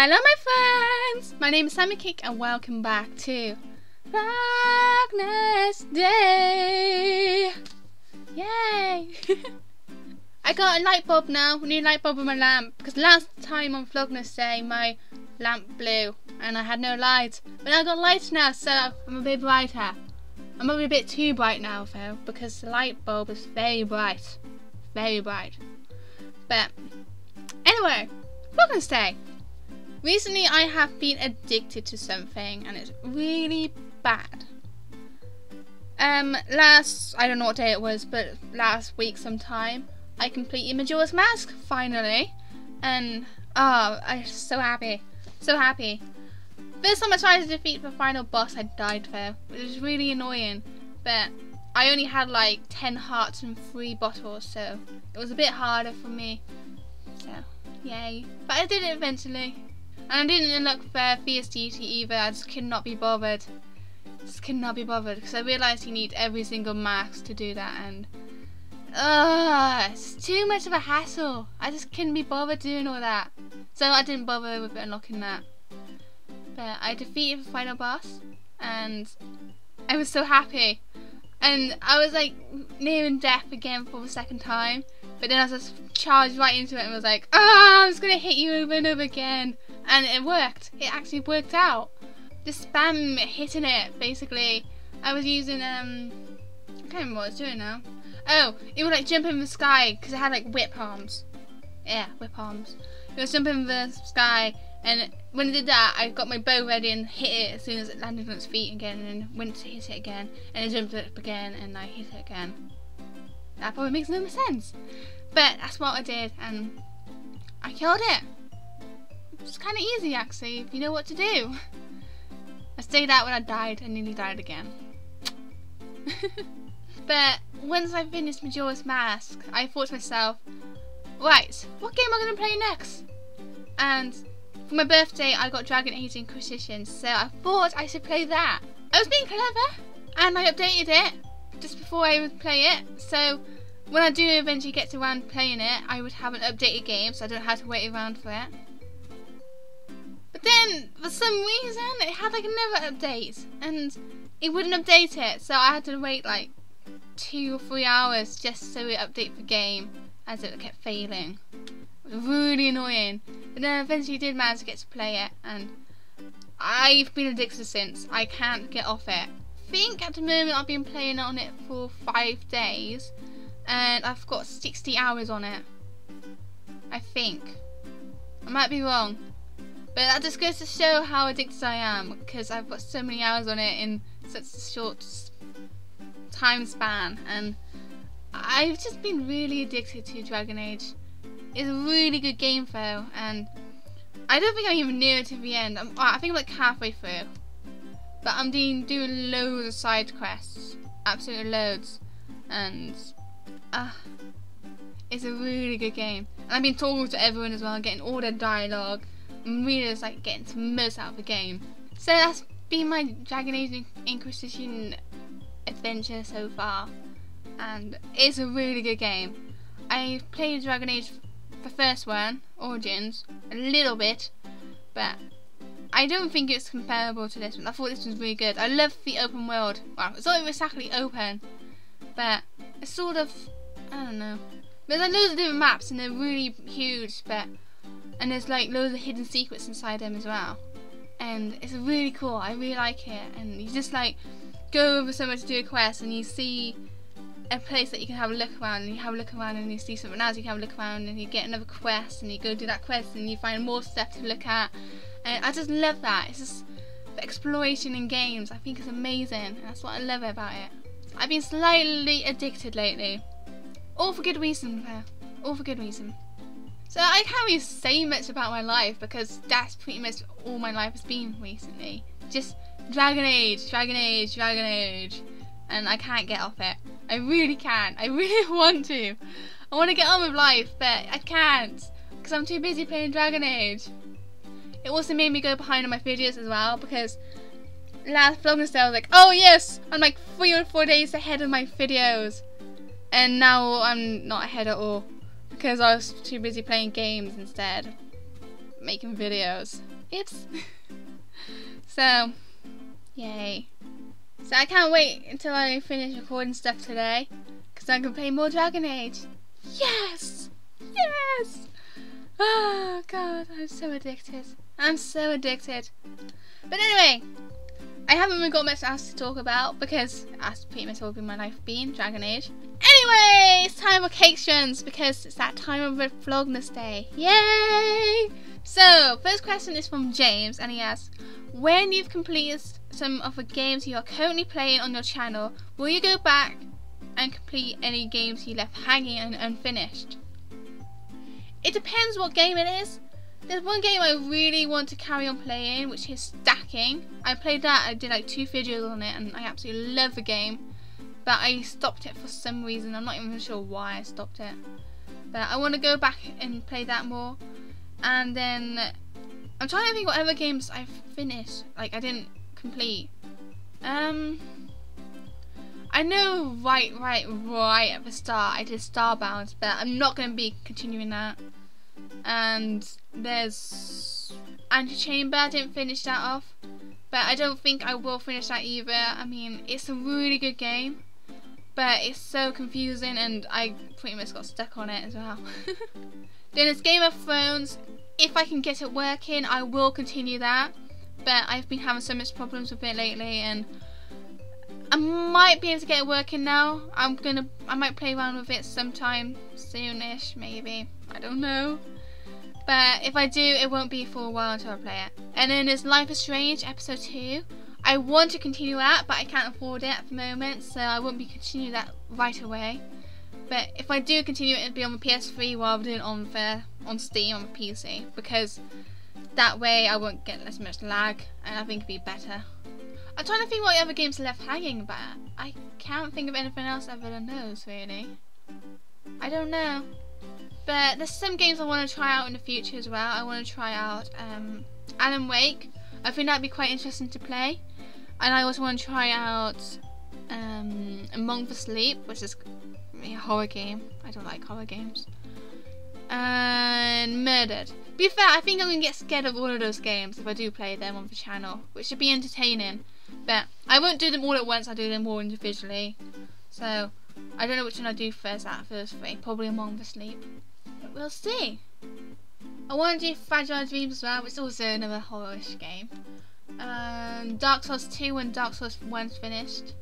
Hello my friends! My name is SammiiCake and welcome back to Vlognesday! Yay! I got a light bulb now, a new light bulb in my lamp, because last time on Vlognesday my lamp blew and I had no light. But I got lights now, so I'm a bit brighter. I'm probably a bit too bright now though, because the light bulb is very bright. Very bright. But anyway, Vlognesday. Recently I have been addicted to something and it's really bad. I don't know what day it was, but last week sometime I completed Majora's Mask finally, and I'm so happy, so happy. First time I tried to defeat the final boss, I died though. It was really annoying, but I only had like 10 hearts and 3 bottles, so it was a bit harder for me. So yay! But I did it eventually. And I didn't look for Fierce Duty either. I just could not be bothered. Just could not be bothered because I realised you need every single mask to do that, and it's too much of a hassle. I just couldn't be bothered doing all that, so I didn't bother with unlocking that. But I defeated the final boss, and I was so happy. And I was like nearing death again for the second time, but then I just charged right into it and was like, I'm just gonna hit you over and over again. And it worked. It actually worked out. Just spam hitting it, basically. I was using, I can't remember what I was doing now. Oh, it would like jump in the sky, because it had like whip arms. Yeah, whip arms. It was jumping in the sky, and when it did that, I got my bow ready and hit it as soon as it landed on its feet again, and then went to hit it again, and it jumped up again, and I hit it again. That probably makes no sense. But that's what I did, and I killed it. It's kind of easy actually, if you know what to do. I stayed out when I died and nearly died again. But once I finished Majora's Mask, I thought to myself, right, what game am I going to play next? And for my birthday I got Dragon Age Inquisition, so I thought I should play that. I was being clever and I updated it just before I would play it, so when I do eventually get around playing it, I would have an updated game so I don't have to wait around for it. But then, for some reason, it had like another update, and it wouldn't update it, so I had to wait like 2 or 3 hours just so it update the game, as it kept failing. It was really annoying. But then I eventually did manage to get to play it, and I've been addicted since. I can't get off it. I think at the moment I've been playing on it for 5 days, and I've got 60 hours on it. I think. I might be wrong. But that just goes to show how addicted I am, because I've got so many hours on it in such a short time span, and I've just been really addicted to Dragon Age. It's a really good game though, and I don't think I'm even near to the end. I think I'm like halfway through, but I'm doing loads of side quests, absolutely loads, and it's a really good game. And I've been talking to everyone as well, getting all their dialogue. I'm really just like getting the most out of the game. So that's been my Dragon Age Inquisition adventure so far, and it's a really good game. I played Dragon Age, the first one, Origins, a little bit, but I don't think it's comparable to this one. I thought this was really good. I love the open world. Well, it's not exactly open, but it's sort of, I don't know. There's like loads of different maps and they're really huge, and there's like loads of hidden secrets inside them as well, and it's really cool. I really like it, and you just like go over somewhere to do a quest and you see a place that you can have a look around, and you have a look around and you see something else, you can have a look around and you get another quest and you go do that quest and you find more stuff to look at, and I just love that. It's just the exploration in games, I think it's amazing, and that's what I love about it. I've been slightly addicted lately, all for good reason though, all for good reason. So I can't really say much about my life because that's pretty much all my life has been recently. Just Dragon Age, Dragon Age, Dragon Age. And I can't get off it. I really can't. I really want to. I want to get on with life, but I can't, because I'm too busy playing Dragon Age. It also made me go behind on my videos as well, because last Vlognesday I was like, oh yes, I'm like 3 or 4 days ahead of my videos. And now I'm not ahead at all, because I was too busy playing games instead, making videos. Oops. So, yay. So I can't wait until I finish recording stuff today, because I can play more Dragon Age. Yes! Yes! Oh god, I'm so addicted. I'm so addicted. But anyway, I haven't really got much else to talk about because that's pretty much all my life been, Dragon Age. Anyway, it's time for Cakestions because it's that time of the Vlognesday. Yay! So, first question is from James and he asks, when you've completed some of the games you are currently playing on your channel, will you go back and complete any games you left hanging and unfinished? It depends what game it is. There's one game I really want to carry on playing, which is Stacking. I played that, I did like 2 videos on it and I absolutely love the game. But I stopped it for some reason, I'm not even sure why I stopped it. But I want to go back and play that more. And then, I'm trying to think what other games I've finished, like I didn't complete. I know right at the start I did Starbound, but I'm not going to be continuing that. And there's Antechamber, I didn't finish that off, but I don't think I will finish that either. I mean, it's a really good game, but it's so confusing and I pretty much got stuck on it as well. Then there's Game of Thrones. If I can get it working, I will continue that, but I've been having so much problems with it lately and I might be able to get it working now. I might play around with it sometime soonish, maybe. I don't know. But if I do, it won't be for a while until I play it. And then there's Life is Strange episode 2. I want to continue that, but I can't afford it at the moment, so I won't be continuing that right away. But if I do continue it, it'll be on the PS3 rather than on Steam on the PC, because that way I won't get as much lag, and I think it'll be better. I'm trying to think what other games are left hanging, but I can't think of anything else other than those, really. I don't know. But there's some games I want to try out in the future as well. I want to try out Alan Wake. I think that'd be quite interesting to play. And I also want to try out Among the Sleep, which is a horror game. I don't like horror games. And Murdered. To be fair, I think I'm going to get scared of all of those games if I do play them on the channel, which should be entertaining. But I won't do them all at once, I'll do them all individually. So, I don't know which one I'll do first out of those 3. Probably Among the Sleep. But we'll see. I want to do Fragile Dreams as well, which is also another horror-ish game. Dark Souls 2 and Dark Souls 1's finished.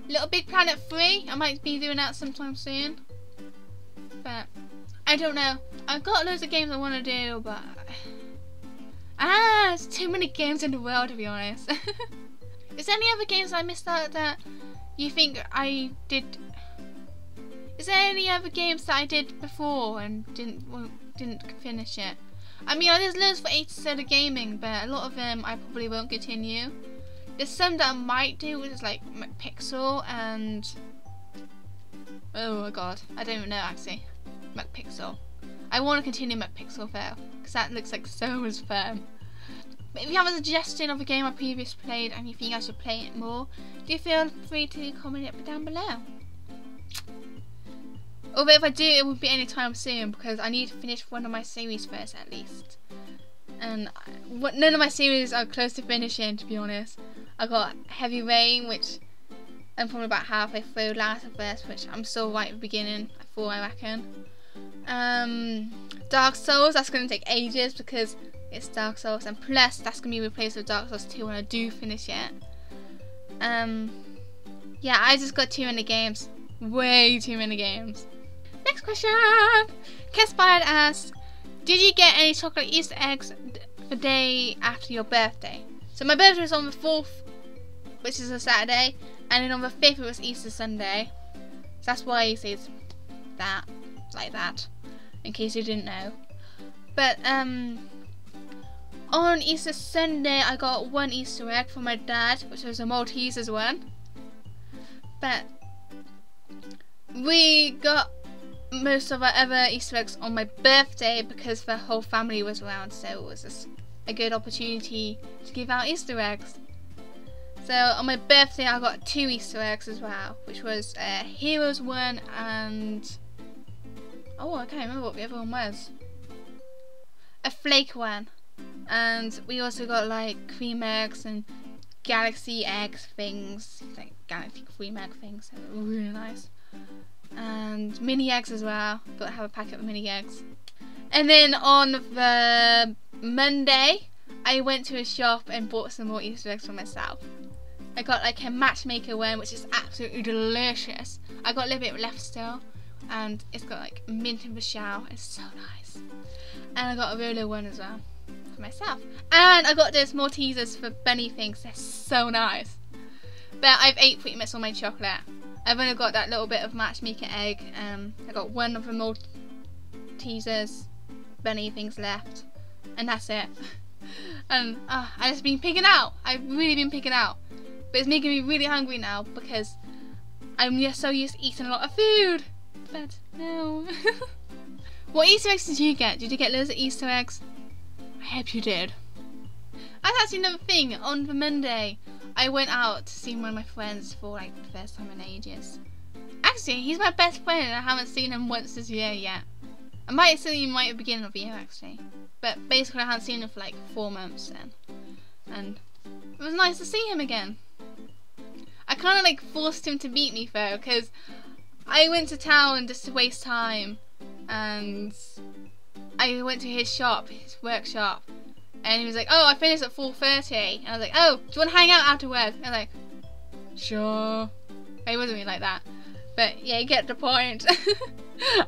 Little Big Planet 3, I might be doing that sometime soon. But, I don't know. I've got loads of games I want to do, but... there's too many games in the world, to be honest. Is there any other games I missed out that you think I did? Is there any other games that I did before and didn't finish it? I mean, there's loads for 80 Gaming, but a lot of them I probably won't continue. There's some that I might do, which is like McPixel and... oh my god, I don't even know actually. McPixel. I want to continue McPixel though, because that looks like so much fun. But if you have a suggestion of a game I previously played and you think I should play it more, do feel free to comment it down below. Although if I do, it won't be any time soon because I need to finish one of my series first at least. And none of my series are close to finishing, to be honest. I got Heavy Rain, which I'm probably about halfway through, Last of Us, which I'm still right at the beginning, I reckon. Dark Souls, that's going to take ages because it's Dark Souls, and plus that's going to be replaced with Dark Souls 2 when I do finish it. Yeah, I just got too many games. Way too many games. Next question! Caspired asks, did you get any chocolate Easter eggs the day after your birthday? So my birthday was on the 4th, which is a Saturday, and then on the 5th it was Easter Sunday. So that's why he says that, like that, in case you didn't know. But on Easter Sunday I got 1 Easter egg from my dad, which was a Maltesers one. But we got most of our other Easter eggs on my birthday because the whole family was around, so it was just a good opportunity to give out Easter eggs. So on my birthday I got 2 Easter eggs as well, which was a Heroes one and... oh, I can't remember what the other one was. A Flake one. And we also got like cream eggs and galaxy egg things, like galaxy cream egg things. They were really nice. And mini eggs as well. Got to have a packet of mini eggs. And then on the Monday, I went to a shop and bought some more Easter eggs for myself. I got like a matchmaker one, which is absolutely delicious. I got a little bit left still, and it's got like mint in the shell. It's so nice. And I got a roller one as well for myself. And I got those Maltesers for bunny things. They're so nice. But I've ate pretty much all my chocolate. I've only got that little bit of matchmaker egg. I got one of the Maltesers bunny things left, and that's it. And I've just been picking out. I've really been picking out. But it's making me really hungry now because I'm just so used to eating a lot of food. But no. What Easter eggs did you get? Did you get loads of Easter eggs? I hope you did. That's actually another thing. On the Monday, I went out to see one of my friends for like the first time in ages. Actually, he's my best friend and I haven't seen him once this year yet. I might have seen him right at the beginning of the year actually. But basically I hadn't seen him for like 4 months then. And it was nice to see him again. I kind of like forced him to meet me though, because I went to town just to waste time, and I went to his shop, his workshop, and he was like, "Oh, I finished at 4:30," and I was like, "Oh, do you want to hang out afterwards?" And I was like, "Sure." But he wasn't really like that, but yeah, you get the point.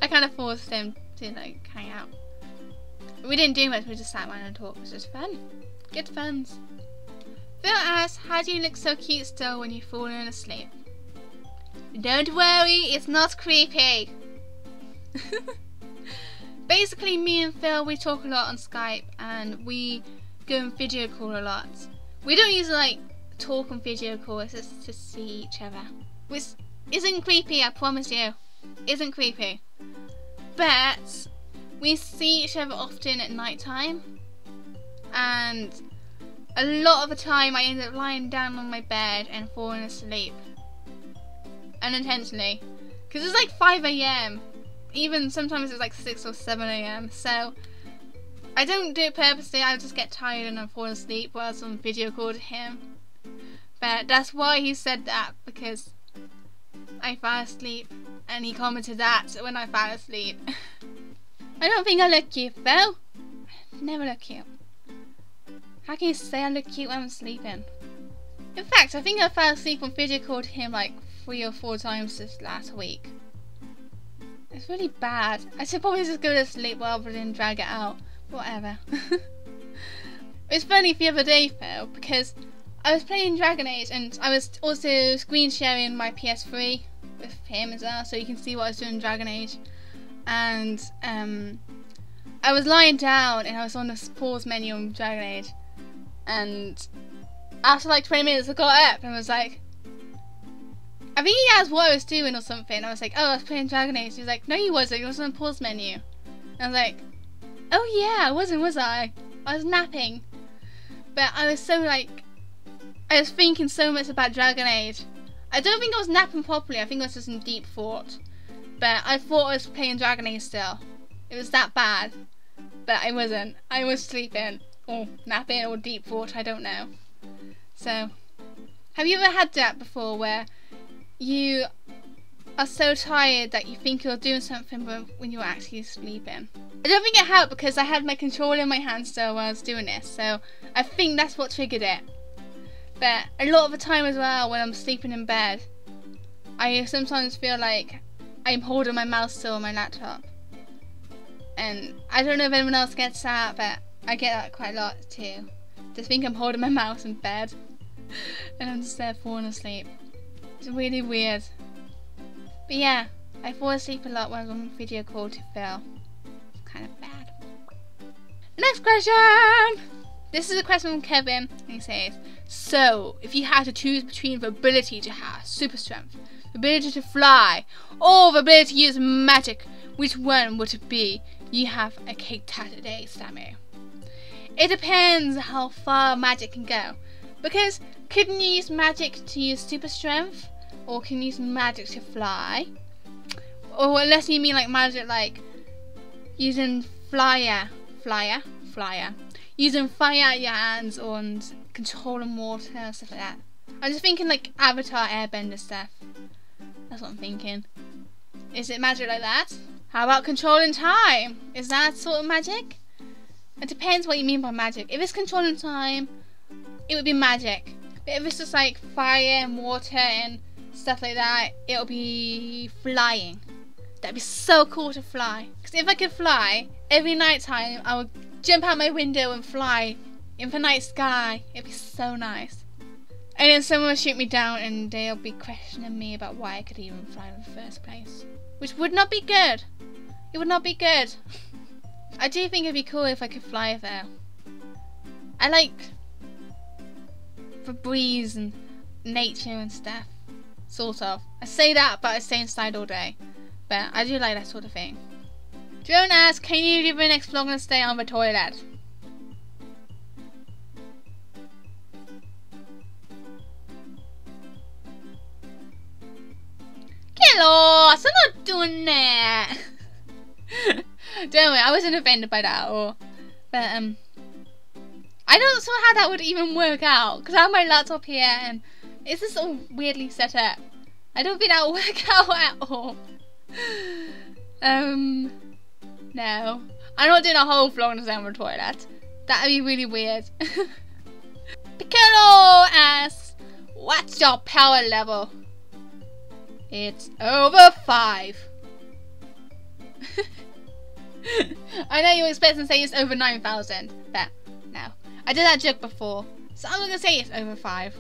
I kind of forced him to like hang out. We didn't do much. We just sat around and talked. It was just fun. Good funs. Phil asks, how do you look so cute still when you've fallen asleep? Don't worry, it's not creepy. Basically, me and Phil, we talk a lot on Skype and we go and video call a lot. We don't usually like talk on video call, it's just to see each other. Which isn't creepy, I promise you. Isn't creepy. But we see each other often at night time, and a lot of the time I end up lying down on my bed and falling asleep. Unintentionally. Because it's like 5 AM. Even sometimes it's like 6 or 7 AM. So I don't do it purposely, I just get tired and I fall asleep whilst on video call to him. But that's why he said that, because I fell asleep and he commented that when I fell asleep. I don't think I look cute, Phil. I never look cute. How can you say I look cute when I'm sleeping? In fact, I think I fell asleep on video call to him like 3 or 4 times this last week. It's really bad. I should probably just go to sleep rather than drag it out. Whatever. It's funny the other day, Phil, because I was playing Dragon Age and I was also screen sharing my PS3 with him as well, so you can see what I was doing in Dragon Age. And I was lying down and I was on the pause menu on Dragon Age. And after like 20 minutes I got up and was like, I think he asked what I was doing or something. I was like, oh, I was playing Dragon Age. He was like, no you wasn't, you was on the pause menu. And I was like, oh yeah, I wasn't, was I? I was napping. But I was so like, I was thinking so much about Dragon Age. I don't think I was napping properly, I think I was just in deep thought. But I thought I was playing Dragon Age still. It was that bad. But I wasn't. I was sleeping. Or napping or deep thought, I don't know. So, have you ever had that before where you are so tired that you think you're doing something when you're actually sleeping? I don't think it helped because I had my controller in my hand still while I was doing this. So, I think that's what triggered it. But a lot of the time as well when I'm sleeping in bed, I sometimes feel like I'm holding my mouse still on my laptop. And I don't know if anyone else gets that, but I get that quite a lot too. Just think I'm holding my mouse in bed and I'm just there falling asleep. It's really weird. But yeah, I fall asleep a lot when I'm on video call to Phil. It's kind of bad. Next question! This is a question from Kevin. He says, so, if you had to choose between the ability to have super strength, the ability to fly, or the ability to use magic, which one would it be? You have a cake tat today, Sammy. It depends how far magic can go. Because couldn't you use magic to use super strength? Or can you use magic to fly? Or unless you mean like magic like using flyer. using fire out your hands and controlling water and stuff like that. I'm just thinking like Avatar Airbender stuff. That's what I'm thinking. Is it magic like that? How about controlling time? Is that sort of magic? It depends what you mean by magic. If it's controlling time, it would be magic. But if it's just like fire and water and stuff like that, it'll be flying. That'd be so cool to fly. Because if I could fly, every night time I would jump out my window and fly in the night sky. It'd be so nice. And then someone will shoot me down and they'll be questioning me about why I could even fly in the first place. Which would not be good. It would not be good. I do think it'd be cool if I could fly though. I like the breeze and nature and stuff. Sort of. I say that, but I stay inside all day. But I do like that sort of thing. Drone asks, can you do the next Vlognesday on the toilet? Hello, I'm not doing that. Don't worry, I wasn't offended by that. But I don't know how that would even work out because I have my laptop here and it's just all weirdly set up. I don't think that will work out at all. No, I'm not doing a whole Vlognesday on the toilet. That'd be really weird. Piccolo asks, what's your power level? It's over 5. I know you were expecting to say it's over 9,000, but no. I did that joke before, so I'm going to say it's over 5.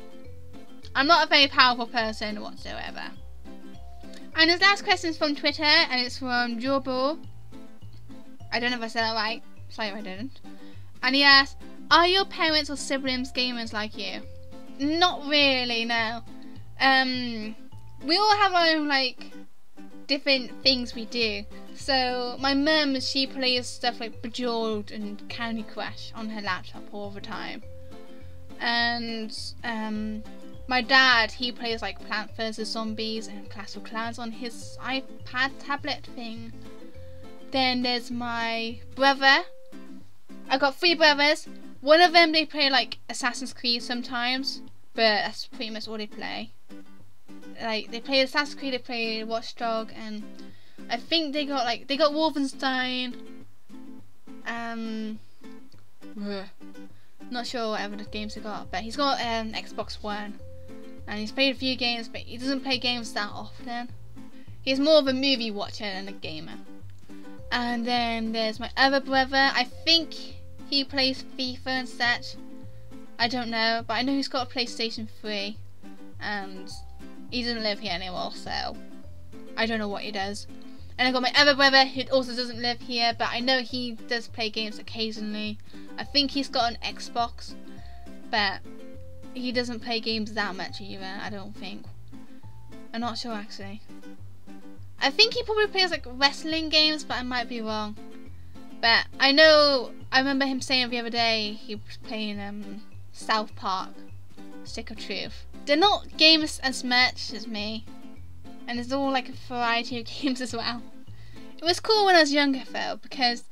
I'm not a very powerful person whatsoever. And his last question is from Twitter, and it's from Jobo. I don't know if I said that right. Sorry if I didn't. And he asks, are your parents or siblings gamers like you? Not really, no. We all have our own, like, different things we do. So, my mum, she plays stuff like Bejeweled and Candy Crush on her laptop all the time. And, my dad, he plays, like, Plant vs. Zombies and Clash of Clans on his iPad tablet thing. Then there's my brother. I've got 3 brothers. One of them, they play, like, Assassin's Creed sometimes. But that's pretty much all they play. Like, they play Assassin's Creed, they play Watchdog, and I think they got Wolfenstein. Not sure what other games they got, but he's got Xbox One, and he's played a few games, but he doesn't play games that often. He's more of a movie watcher than a gamer. And then there's my other brother. I think he plays FIFA and such. I don't know, but I know he's got a PlayStation 3, and he doesn't live here anymore, so I don't know what he does. And I've got my other brother who also doesn't live here, but I know he does play games occasionally. I think he's got an Xbox, but he doesn't play games that much either, I don't think. I'm not sure actually. I think he probably plays like wrestling games, but I might be wrong. But I remember him saying the other day he was playing South Park, Stick of Truth. They're not games as much as me, and there's all like a variety of games as well. It was cool when I was younger though, because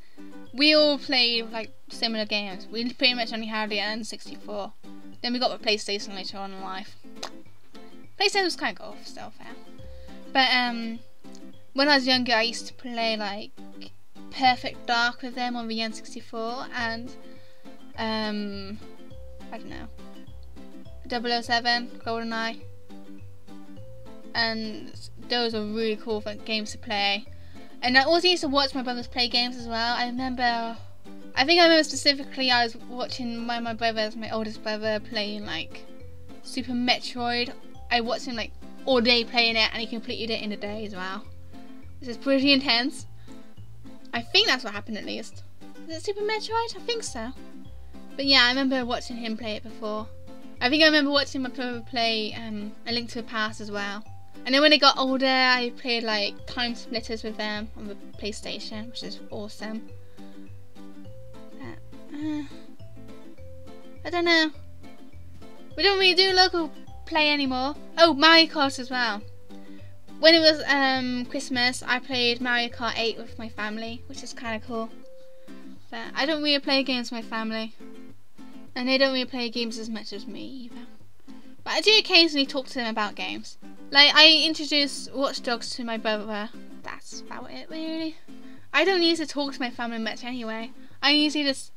we all played like similar games. We pretty much only had the N64. Then we got the PlayStation later on in life. PlayStation was kind of cool, still fair. But when I was younger, I used to play like Perfect Dark with them on the N64, and I don't know, 007, GoldenEye, and those are really cool games to play. And I also used to watch my brothers play games as well. I think I remember specifically I was watching one of my brothers, my oldest brother, playing like Super Metroid. I watched him like all day playing it, and he completed it in a day as well, which is pretty intense. I think that's what happened at least. Is it Super Metroid? I think so. But yeah, I remember watching him play it before. I think I remember watching my brother play A Link to the Past as well. And then when I got older, I played like Time Splitters with them on the PlayStation, which is awesome. I don't know. We don't really do local play anymore. Oh, Mario Kart as well. When it was Christmas, I played Mario Kart 8 with my family, which is kind of cool. But I don't really play games with my family. And they don't really play games as much as me either. But I do occasionally talk to them about games. Like, I introduced Watch Dogs to my brother. That's about it, really. I don't usually talk to my family much anyway. I usually just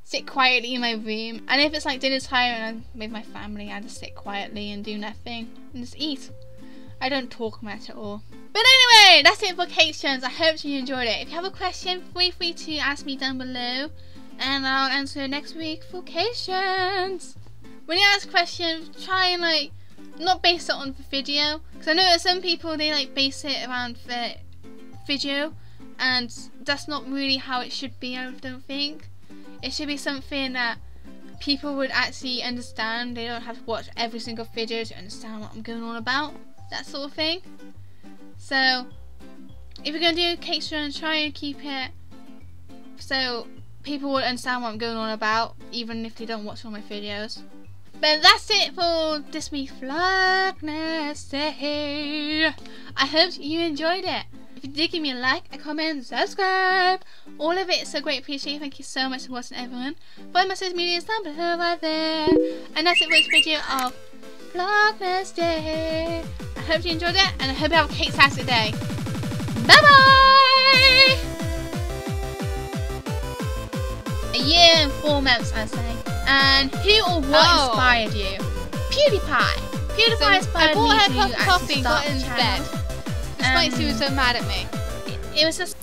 sit quietly in my room. And if it's like dinner time and I'm with my family, I just sit quietly and do nothing and just eat. I don't talk much at all. But anyway, that's it for Cations. I hope you enjoyed it. If you have a question, feel free to ask me down below. And I'll answer next week for Cations. When you ask questions, try and like not base it on the video, because I know that some people, they like base it around the video, and that's not really how it should be. I don't think it should be something that people would actually understand. They don't have to watch every single video to understand what I'm going on about, that sort of thing. So if you're going to do a cake run, try and keep it so people will understand what I'm going on about, even if they don't watch all my videos. But that's it for this week's Vlognesday. I hope you enjoyed it. If you did, give me a like, a comment, subscribe. All of it is so great appreciated. Thank you so much for watching, everyone. Follow my social medias down below right there. And that's it for this video of Vlognesday. I hope you enjoyed it, and I hope you have a cake-tastic day. Bye bye! A year and 4 months, I say. And who or what inspired you? PewDiePie. PewDiePie inspired me to actually coffee and start got in the channel. bed. Despite she was so mad at me. It was just...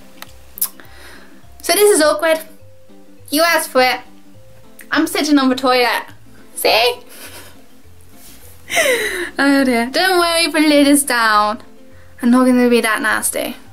So this is awkward. You asked for it. I'm sitting on the toilet. See? Oh dear. Don't worry, the lid is down. I'm not going to be that nasty.